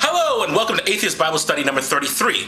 Hello and welcome to Atheist Bible Study number 33.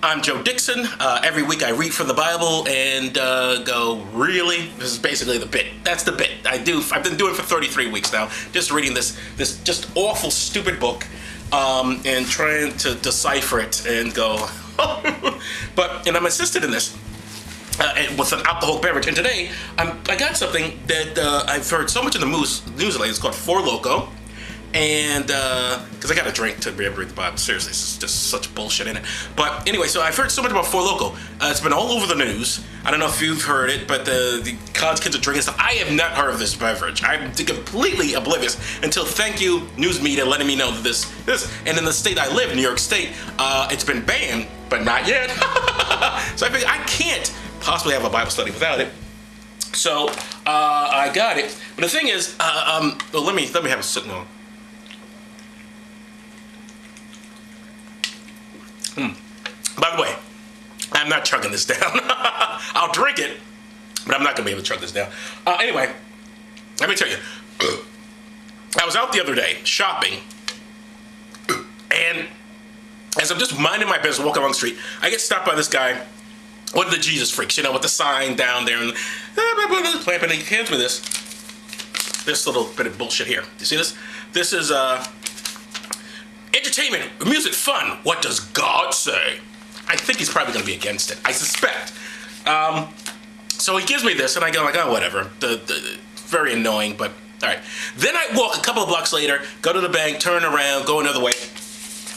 I'm Joe Dixon. Every week I read from the Bible and go, really? This is basically the bit. That's the bit. I've been doing it for 33 weeks now, just reading this just awful, stupid book and trying to decipher it and go, and I'm assisted in this with an alcoholic beverage. And today I got something that I've heard so much in the news lately. It's called Four Loko. And because I got a drink to be able to read the Bible. Seriously, it's just such bullshit in it. But anyway, so I've heard so much about Four Loko. It's been all over the news. I don't know if you've heard it, but the college kids are drinking stuff. I have not heard of this beverage. I'm completely oblivious until, thank you, news media, letting me know that this. And in the state I live, New York State, it's been banned, but not yet. So I figured I can't possibly have a Bible study without it. So I got it. But the thing is, well, let me have a sip now. By the way, I'm not chugging this down. I'll drink it, but I'm not going to be able to chug this down. Anyway, let me tell you. I was out the other day shopping, and as I'm just minding my business, walking along the street, I get stopped by this guy, one of the Jesus freaks, you know, with the sign down there, and and he hands me this little bit of bullshit here. You see this? This is entertainment, music, fun. What does God say? I think he's probably going to be against it. I suspect. So he gives me this, and I go like, oh, whatever. Very annoying, but all right. Then I walk a couple of blocks later, go to the bank, turn around, go another way,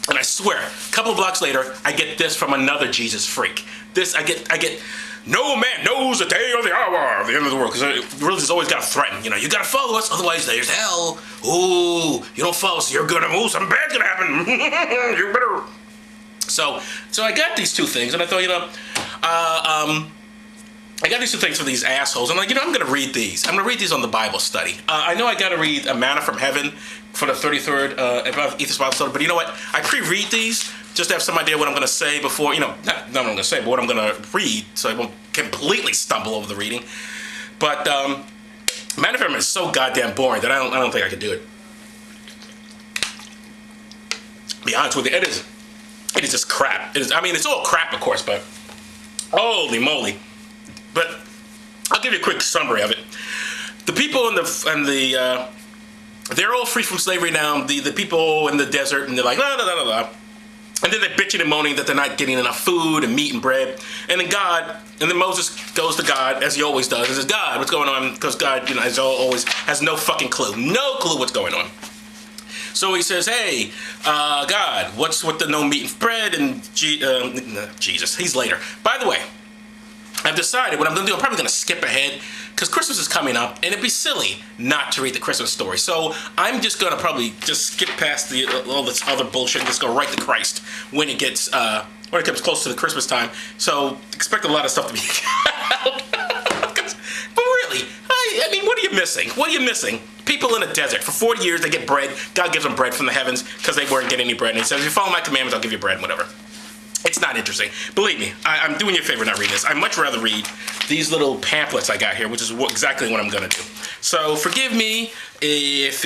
and I swear, a couple of blocks later, I get this from another Jesus freak. I get. No man knows the day or the hour of the end of the world, because religion's always got to threaten. You know, you got to follow us, otherwise there's hell. Ooh, you don't follow us, you're gonna move. Something bad's gonna happen. You better. So I got these two things, and I thought, you know, I got these two things for these assholes. I'm like, you know, I'm gonna read these. I'm gonna read these on the Bible study. I know I got to read a Manna from Heaven for the 33rd Atheist Bible study, but you know what? I pre-read these just to have some idea what I'm going to say before, you know, not what I'm going to say, but what I'm going to read, so I won't completely stumble over the reading. But Manna from Heaven is so goddamn boring that I don't think I could do it. To be honest with you, it is just crap. I mean, it's all crap, of course, but holy moly. But I'll give you a quick summary of it. The people they're all free from slavery now. The people in the desert, and they're like, la, la, la, la, la. And then they're bitching and moaning that they're not getting enough food and meat and bread. And then Moses goes to God, as he always does, and says, God, what's going on? Because God, you know, always has no fucking clue. No clue what's going on. So he says, hey, God, what's with the no meat and bread? And Jesus, he's later. By the way, I've decided what I'm going to do. I'm probably going to skip ahead because Christmas is coming up, and it'd be silly not to read the Christmas story. So I'm just going to probably just skip past all this other bullshit and just go right to Christ when it gets close to the Christmas time. So expect a lot of stuff to be out. But really, I mean, what are you missing? What are you missing? People in a desert. For 40 years, they get bread. God gives them bread from the heavens because they weren't getting any bread. And he says, if you follow my commandments, I'll give you bread, whatever. It's not interesting. Believe me, I'm doing you a favor not reading this. I'd much rather read these little pamphlets I got here, which is exactly what I'm going to do. So forgive me if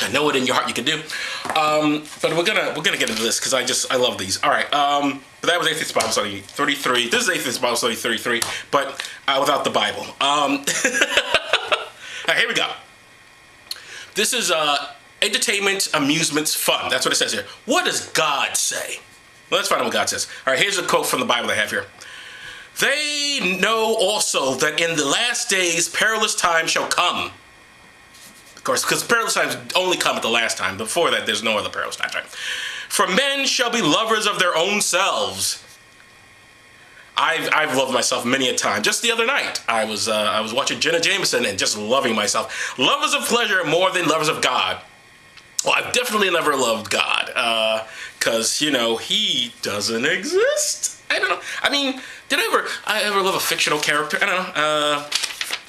I know it in your heart you can do. But we're gonna get into this because I love these. All right. But that was Atheist Bible Study 33. This is Atheist Bible Study 33, but without the Bible. All right, here we go. This is entertainment, amusements, fun. That's what it says here. What does God say? Well, let's find out what God says. All right, here's a quote from the Bible I have here. They know also that in the last days perilous times shall come. Of course, because perilous times only come at the last time. Before that, there's no other perilous times. Right? For men shall be lovers of their own selves. I've loved myself many a time. Just the other night, I was watching Jenna Jameson and just loving myself. Lovers of pleasure more than lovers of God. Well, I've definitely never loved God, because, you know, he doesn't exist. I don't know. I mean, did I ever love a fictional character? I don't know. I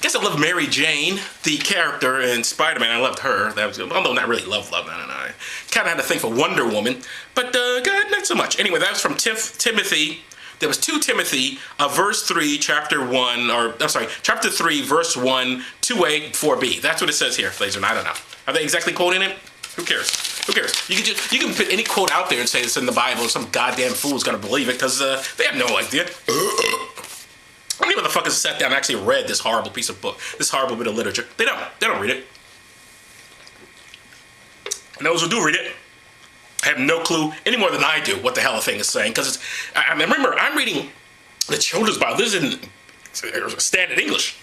guess I loved Mary Jane, the character in Spider-Man. I loved her. That was, although not really love, I don't know. I kind of had a thing for Wonder Woman, but God, not so much. Anyway, that was from Timothy. There was 2 Timothy, chapter 3, verse 1, 2 2A, 4B. That's what it says here, Laser. I don't know. Are they exactly quoting it? Who cares? Who cares? You can put any quote out there and say it's in the Bible, and some goddamn fool's gonna believe it because they have no idea. How many motherfuckers sat down and actually read this horrible piece of book, this horrible bit of literature? They don't. They don't read it. And those who do read it have no clue any more than I do what the hell the thing is saying. Because I remember, I'm reading the children's Bible. This is in standard English.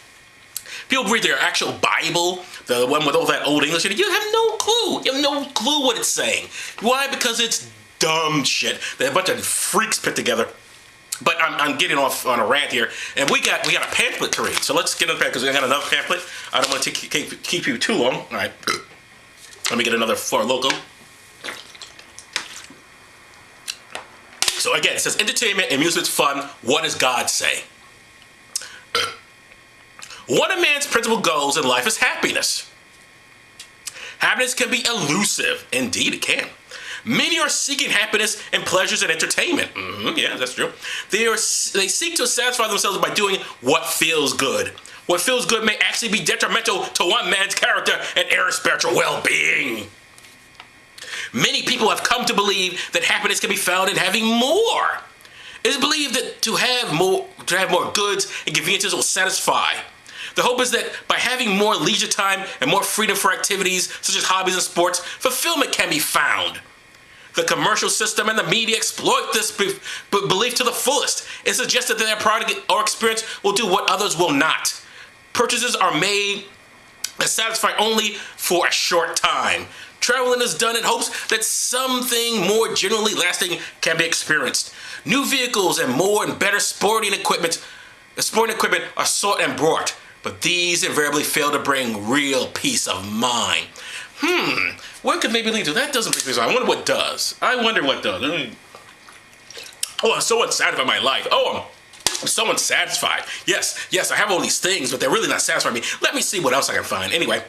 People read their actual Bible, the one with all that old English, and you have no clue. You have no clue what it's saying. Why? Because it's dumb shit that a bunch of freaks put together. But I'm getting off on a rant here, and we got a pamphlet to read. So let's get into that because we got another pamphlet. I don't want to keep you too long. All right. Let me get another Four Loko. So again, it says entertainment, amusement's fun. What does God say? One of man's principal goals in life is happiness. Happiness can be elusive. Indeed, it can. Many are seeking happiness and pleasures and entertainment. Yeah, that's true. They seek to satisfy themselves by doing what feels good. What feels good may actually be detrimental to one man's character and inner spiritual well-being. Many people have come to believe that happiness can be found in having more. It is believed that to have more goods and conveniences will satisfy. The hope is that by having more leisure time and more freedom for activities such as hobbies and sports, fulfillment can be found. The commercial system and the media exploit this belief to the fullest and suggest that their product or experience will do what others will not. Purchases are made that satisfy only for a short time. Traveling is done in hopes that something more generally lasting can be experienced. New vehicles and more and better sporting equipment are sought and brought, but these invariably fail to bring real peace of mind. What could maybe lead to? That doesn't bring peace of mind. I wonder what does. Oh, I'm so unsatisfied by my life. Oh, I'm so unsatisfied. Yes, I have all these things, but they're really not satisfying me. Let me see what else I can find. Anyway.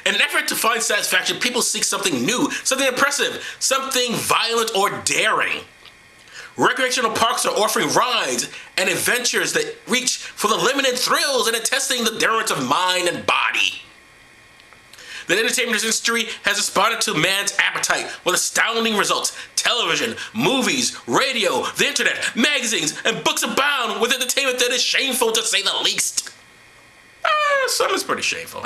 In an effort to find satisfaction, people seek something new, something impressive, something violent or daring. Recreational parks are offering rides and adventures that reach for the limited thrills and in testing the endurance of mind and body. The entertainment industry has responded to man's appetite with astounding results. Television, movies, radio, the internet, magazines, and books abound with entertainment that is shameful to say the least. Some is pretty shameful.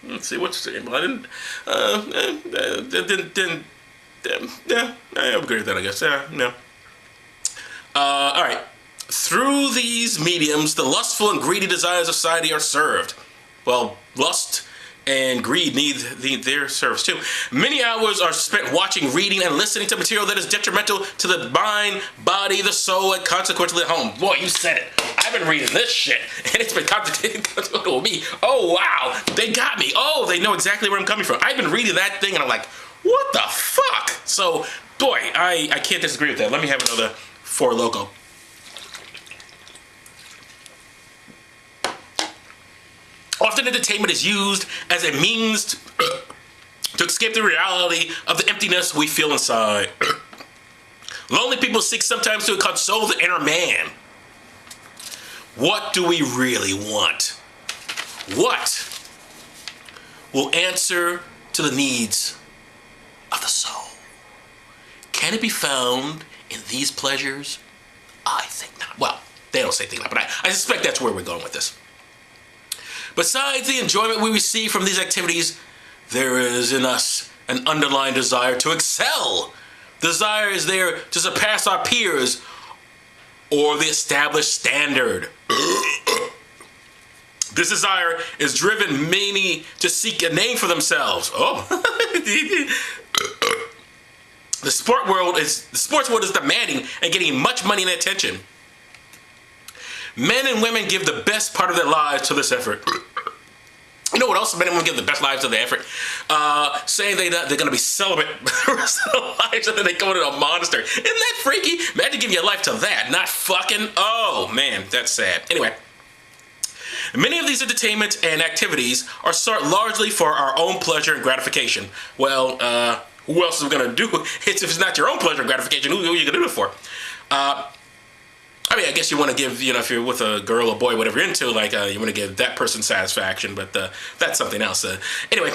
Let's see, what's the name? I agree with that, I guess. No. All right. Through these mediums, the lustful and greedy desires of society are served. Well, lust and greed need their service too. Many hours are spent watching, reading, and listening to material that is detrimental to the mind, body, the soul, and consequently the home. Boy, you said it. I've been reading this shit, and it's been consequential to me. Oh, wow. They got me. Oh, they know exactly where I'm coming from. I've been reading that thing, and I'm like, what the fuck? So, boy, I can't disagree with that. Let me have another Four Loko. Often entertainment is used as a means to escape the reality of the emptiness we feel inside. Lonely people seek sometimes to console the inner man. What do we really want? What will answer to the needs of the soul? Can it be found in these pleasures? I think not. Well, they don't say things like that, but I suspect that's where we're going with this. Besides the enjoyment we receive from these activities, there is in us an underlying desire to excel. Desire is there to surpass our peers or the established standard. This desire is driven many to seek a name for themselves. Oh. The sports world is demanding and getting much money and attention. Men and women give the best part of their lives to this effort. You know what else? Men and women give the best lives to the effort. Saying they're going to be celibate the rest of their lives and then they go into a monastery. Isn't that freaky? Imagine giving your life to that. Not fucking. Oh, man, that's sad. Anyway. Many of these entertainments and activities are sought largely for our own pleasure and gratification. Well, who else is going to do it if it's not your own pleasure and gratification? Who are you going to do it for? I I mean, I guess you want to give, if you're with a girl or boy, whatever you're into, like, you want to give that person satisfaction, but that's something else. Anyway,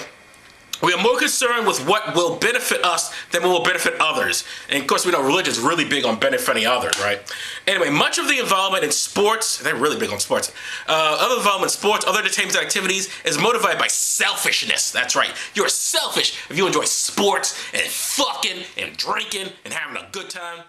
we are more concerned with what will benefit us than what will benefit others. And of course, we know religion's really big on benefiting others, right? Anyway, much of the involvement in sports, they're really big on sports, other involvement in sports, other entertainment activities is motivated by selfishness. That's right. You're selfish if you enjoy sports and fucking and drinking and having a good time.